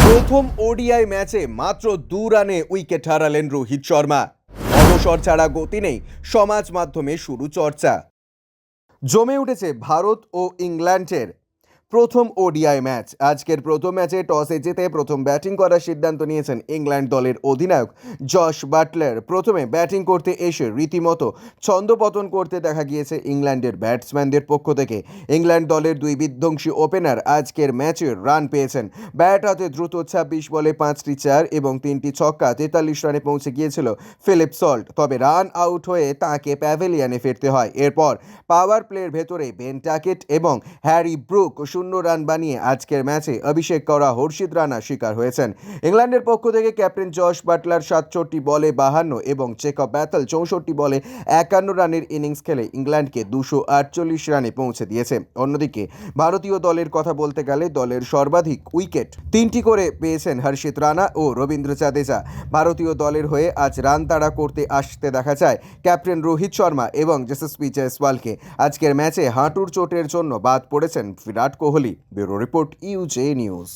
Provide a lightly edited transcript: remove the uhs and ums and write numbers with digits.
প্রথম ওডিআই ম্যাচে মাত্র 2 রানে উইকেট হারালেন রোহিত শর্মা। অবসর ছাড়া গতি নেই, সমাজ মাধ্যমে শুরু চর্চা। জমে উঠেছে ভারত ও ইংল্যান্ডের প্রথম ওডিআই ম্যাচ। আজকের প্রথম ম্যাচে টসে জিতে প্রথম ব্যাটিং করার সিদ্ধান্ত নিয়েছেন ইংল্যান্ড দলের অধিনায়ক জশ বাটলার। প্রথমে ব্যাটিং করতে এসে রীতিমতো ছন্দপতন করতে দেখা গিয়েছে ইংল্যান্ডের ব্যাটসম্যানদের পক্ষ থেকে। ইংল্যান্ড দলের দুই বিধ্বংসী ওপেনার আজকের ম্যাচে রান পেয়েছেন। ব্যাট হাতে দ্রুত 26 বলে 5টি চার এবং 3টি ছক্কা 43 রানে পৌঁছে গিয়েছিল ফিলিপ সল্ট। তবে রান আউট হয়ে তাকে প্যাভিলিয়নে ফিরতে হয়। এরপর পাওয়ার প্লের ভেতরে বেন টাকেট এবং হ্যারি ব্রুক 0 রান বানিয়ে আজকের ম্যাচে অভিষেক করা হর্ষিত রানা শিকার হয়েছেন। ইংল্যান্ডের পক্ষ থেকে ক্যাপ্টেন জশ বাটলার 67 বলে 52 এবং জেকব ব্যাথেল 64 বলে 51 রানের ইনিংস খেলে ইংল্যান্ডকে 248 রানে পৌঁছে দিয়েছে। অন্যদিকে ভারতীয় দলের কথা বলতে গেলে দলের সর্বাধিক উইকেট 3টি করে পেয়েছেন হর্ষিত রানা ও রবীন্দ্র জাদেজা। ভারতীয় দলের হয়ে আজ রান তাড়া করতে আসতে দেখা যায় ক্যাপ্টেন রোহিত শর্মা এবং যশস্বী জয়সওয়ালকে। আজকের ম্যাচে হাঁটুর চোটের জন্য বাদ পড়েছেন Virat Kohli. Bureau report, UJ news.